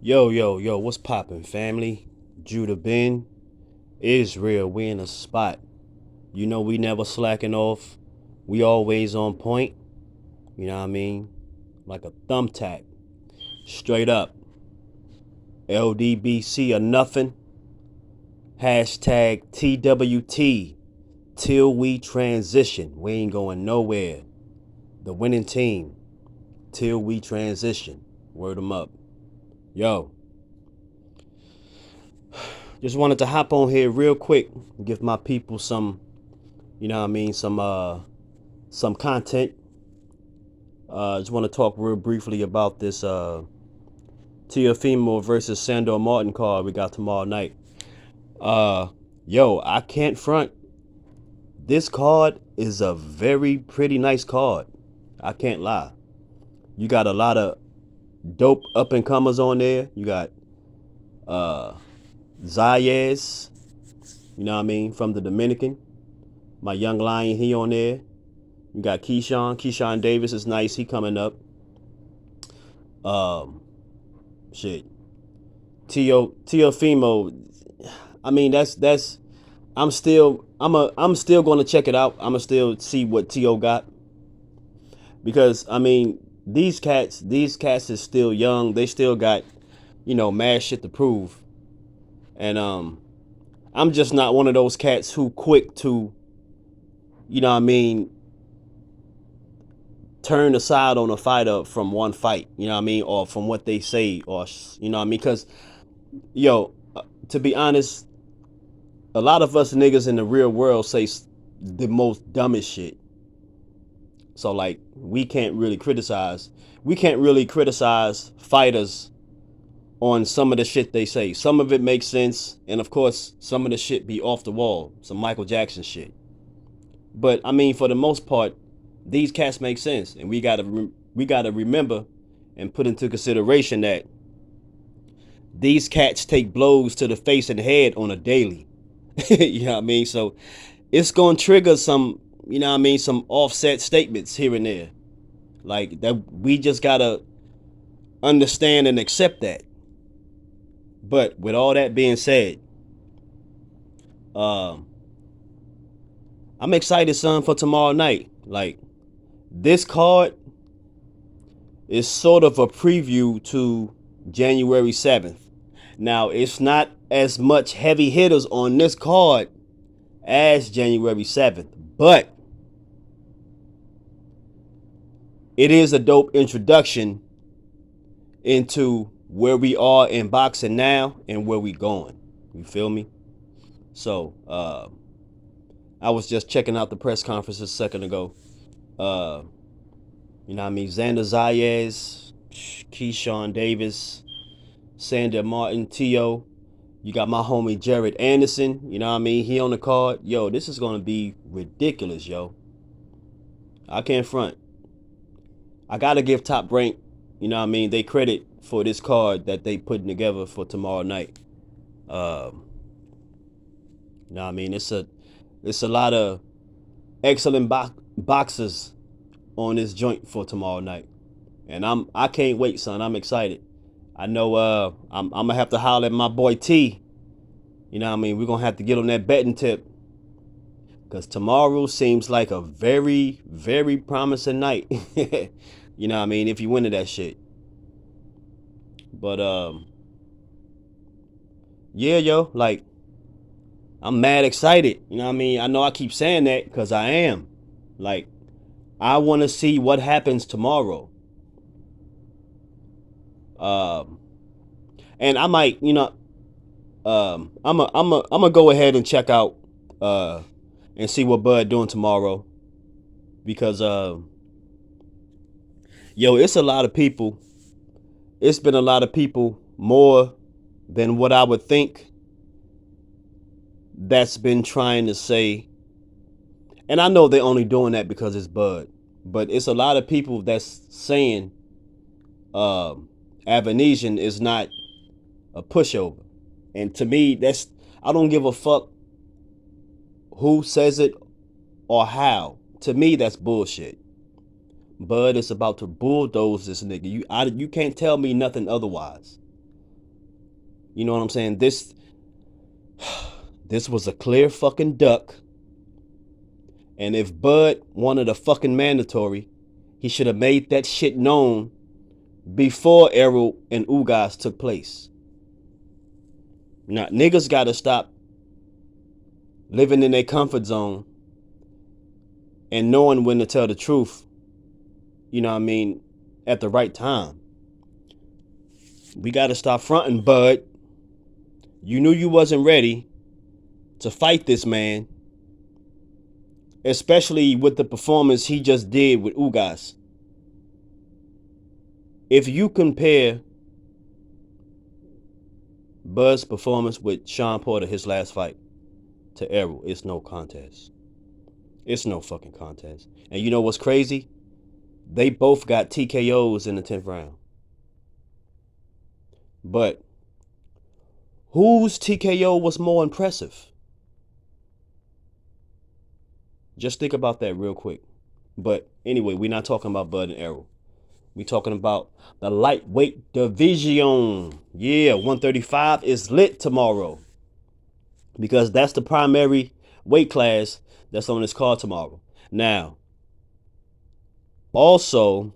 Yo, what's poppin', family? Judah Ben, Israel, we in a spot. You know we never slacking off. We always on point. You know what I mean? Like a thumbtack. Straight up. LDBC or nothing. Hashtag TWT. Till we transition. We ain't going nowhere. The winning team. Till we transition. Word 'em up. Yo, just wanted to hop on here real quick. Give my people some, you know what I mean, some content. Just want to talk real briefly about this Teofimo versus Sandor Martin card we got tomorrow night. Uh, yo, I can't front. This card is a very pretty nice card. I can't lie. You got a lot of dope up and comers on there. You got uh Zayas, you know what I mean, from the Dominican. My young lion, he on there. You got Keyshawn Davis is nice. He coming up. Um, shit. Teofimo. I mean, that's. I'm still going to check it out. I'm gonna still see what Tio got because I mean these cats is still young. They still got mad shit to prove, and I'm just not one of those cats who quick to you know what I mean turn aside on a fighter from one fight. You know what I mean, or from what they say, or you know what I mean, because yo, to be honest, a lot of us niggas in the real world say the most dumbest shit. So like we can't really criticize. We can't really criticize fighters on some of the shit they say. Some of it makes sense, and of course, some of the shit be off the wall, some Michael Jackson shit. But I mean, for the most part, these cats make sense, and we gotta remember and put into consideration that these cats take blows to the face and head on a daily. You know what I mean? So it's gonna trigger some, you know what I mean, some offset statements here and there. Like that we just gotta understand and accept that. But with all that being said, um, I'm excited, son, for tomorrow night. Like this card is sort of a preview to January 7th. Now it's not as much heavy hitters on this card as January 7th, but it is a dope introduction into where we are in boxing now and where we going. You feel me? So I was just checking out the press conference a second ago. Uh, you know what I mean? Xander Zayas, Keyshawn Davis, Sandor Martin, Tio. You got my homie Jared Anderson. You know what I mean? He on the card. Yo, this is gonna be ridiculous, yo. I can't front. I gotta give Top Rank, you know what I mean, they credit for this card that they putting together for tomorrow night. Um, you know what I mean? It's a lot of excellent boxers on this joint for tomorrow night. And I can't wait, son. I'm excited. I know I'm gonna have to holler at my boy T. You know what I mean? We're gonna have to get on that betting tip. Cause tomorrow seems like a very, very promising night. You know what I mean? If you win to that shit. But yeah, yo, like I'm mad excited. You know what I mean? I know I keep saying that because I am. Like, I want to see what happens tomorrow. Um, and I might, I'm gonna go ahead and check out uh and see what Bud doing tomorrow because yo, it's a lot of people. It's been a lot of people more than what I would think that's been trying to say, and I know they're only doing that because it's Bud, but it's a lot of people that's saying Avanesian is not a pushover. And to me, I don't give a fuck who says it or how. To me, that's bullshit. Bud is about to bulldoze this nigga. You can't tell me nothing otherwise. You know what I'm saying? This was a clear fucking duck. And if Bud wanted a fucking mandatory, he should have made that shit known before Errol and Ugas took place. Now, niggas gotta stop living in their comfort zone and knowing when to tell the truth, you know what I mean, at the right time. We gotta stop fronting, Bud. You knew you wasn't ready to fight this man, especially with the performance he just did with Ugas. If you compare Bud's performance with Shawn Porter, his last fight, to Errol, it's no contest. It's no fucking contest. And you know what's crazy? They both got TKOs in the 10th round. But whose TKO was more impressive? Just think about that real quick. But anyway, we're not talking about Bud and Errol. We're talking about the lightweight division. Yeah, 135 is lit tomorrow, because that's the primary weight class that's on this card tomorrow. Now, also,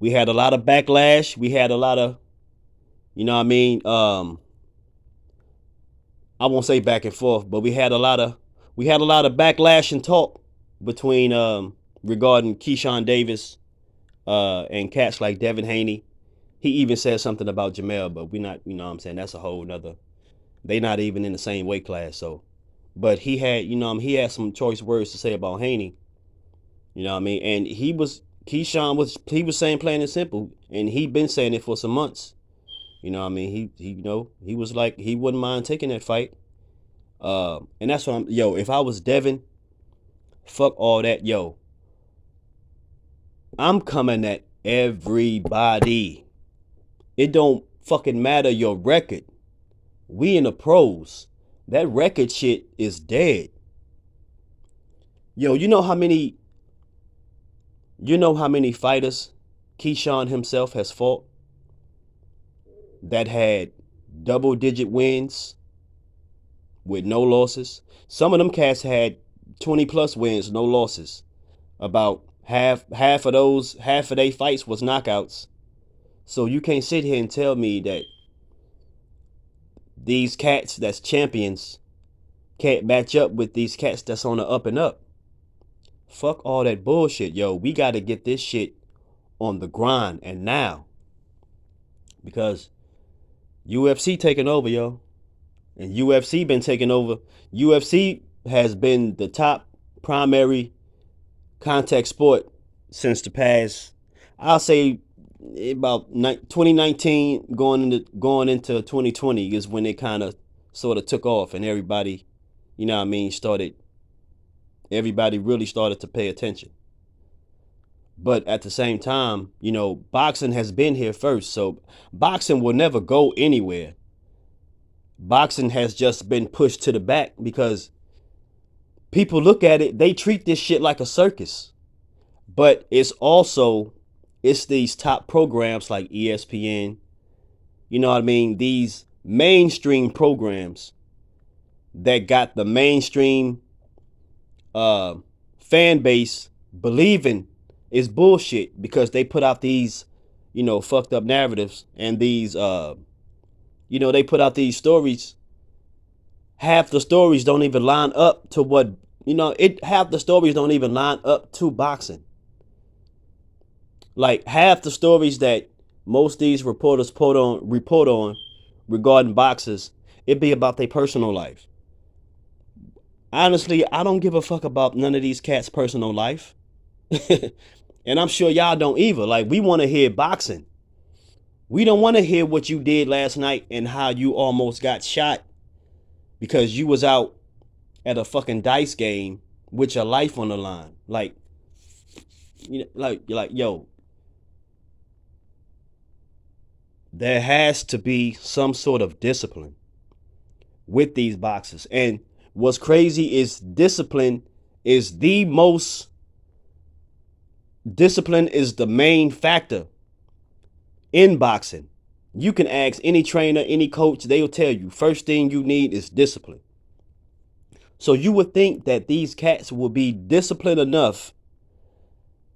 we had a lot of backlash. We had a lot of, you know what I mean? I won't say back and forth, but we had a lot of backlash and talk between regarding Keyshawn Davis and cats like Devin Haney. He even said something about Jamel, but we not, you know what I'm saying, that's a whole nother, they not even in the same weight class. So, but he had, you know, he had some choice words to say about Haney, you know what I mean? And Keyshawn was saying plain and simple, and he'd been saying it for some months. You know what I mean? He you know, he was like, he wouldn't mind taking that fight. And that's what if I was Devin, fuck all that, I'm coming at everybody. It don't fucking matter your record. We in the pros. That record shit is dead. You know how many fighters Keyshawn himself has fought that had double-digit wins with no losses? Some of them cats had 20+ wins, no losses. About half of their fights was knockouts. So you can't sit here and tell me that these cats that's champions can't match up with these cats that's on the up and up. Fuck all that bullshit, we gotta get this shit on the grind, and now, because UFC taking over, and UFC been taking over. UFC has been the top primary contact sport since the past, I'll say, about 2019 going into 2020 is when it kind of sort of took off, and everybody, you know what I mean, everybody really started to pay attention. But at the same time, boxing has been here first, so boxing will never go anywhere. Boxing has just been pushed to the back because people look at it, they treat this shit like a circus. But it's these top programs like ESPN, you know what I mean, these mainstream programs that got the mainstream fan base believing is bullshit, because they put out these, fucked up narratives, and these, they put out these stories. Half the stories don't even line up to what, half the stories don't even line up to boxing. Like, half the stories that most of these reporters report on regarding boxers, it be about their personal life. Honestly, I don't give a fuck about none of these cats' personal life. And I'm sure y'all don't either. Like, we want to hear boxing. We don't want to hear what you did last night and how you almost got shot because you was out at a fucking dice game with your life on the line. Like, there has to be some sort of discipline with these boxers. And what's crazy is discipline is the most Discipline is the main factor in boxing. You can ask any trainer, any coach, they'll tell you first thing you need is discipline. So you would think that these cats will be disciplined enough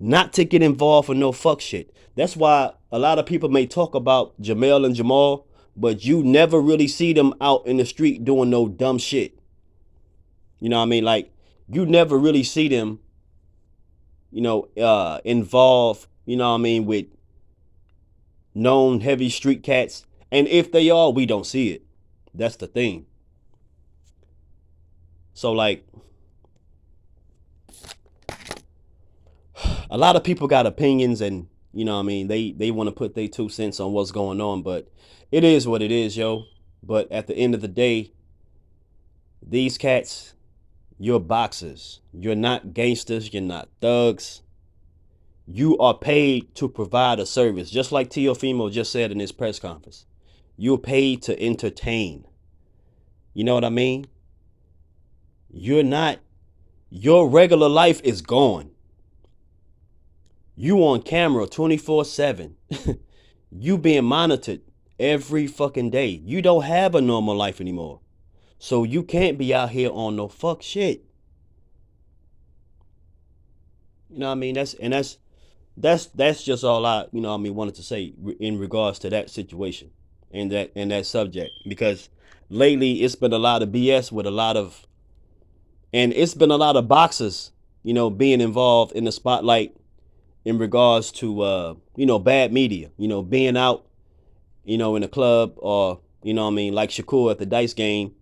not to get involved in no fuck shit. That's why a lot of people may talk about Jamel and Jamal, but you never really see them out in the street doing no dumb shit. You know what I mean? Like, you never really see them, involved, you know what I mean, with known heavy street cats. And if they are, we don't see it. That's the thing. So, like, a lot of people got opinions, and you know what I mean, they want to put their 2 cents on what's going on, but it is what it is, yo. But at the end of the day, these cats, you're boxers. You're not gangsters, you're not thugs. You are paid to provide a service, just like Teofimo just said in his press conference. You're paid to entertain. You know what I mean? You're not, your regular life is gone. You on camera 24/7. You being monitored every fucking day. You don't have a normal life anymore. So you can't be out here on no fuck shit. You know what I mean? That's just all I, wanted to say in regards to that situation and that subject, because lately it's been a lot of BS with a lot of, and it's been a lot of boxers, being involved in the spotlight in regards to bad media, being out, in a club, or like Shakur at the dice game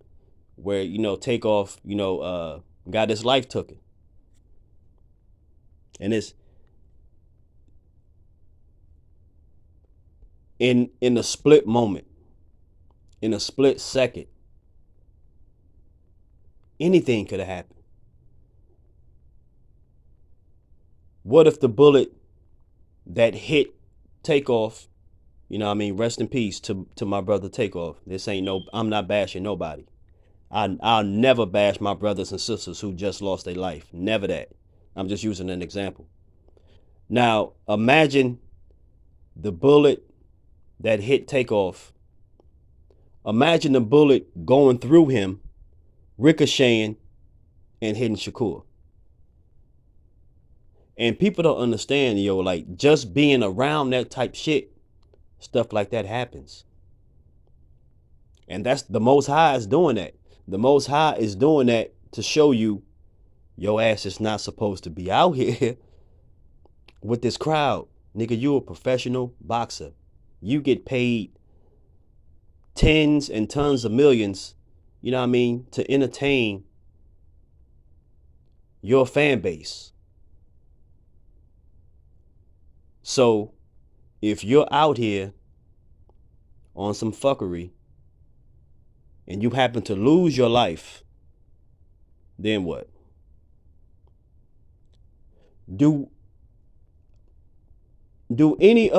where Takeoff got his life taken. And it's in a split moment, in a split second, anything could have happened. What if the bullet that hit Takeoff, rest in peace to my brother Takeoff. This ain't no, I'm not bashing nobody. I'll never bash my brothers and sisters who just lost their life. Never that. I'm just using an example. Now, imagine the bullet that hit Takeoff. Imagine the bullet going through him, ricocheting, and hitting Shakur. And people don't understand, like, just being around that type shit, stuff like that happens. And that's the Most High is doing that. The Most High is doing that to show you your ass is not supposed to be out here with this crowd. Nigga, you a professional boxer. You get paid tens and tons of millions, to entertain your fan base. So if you're out here on some fuckery and you happen to lose your life, then what? Do any of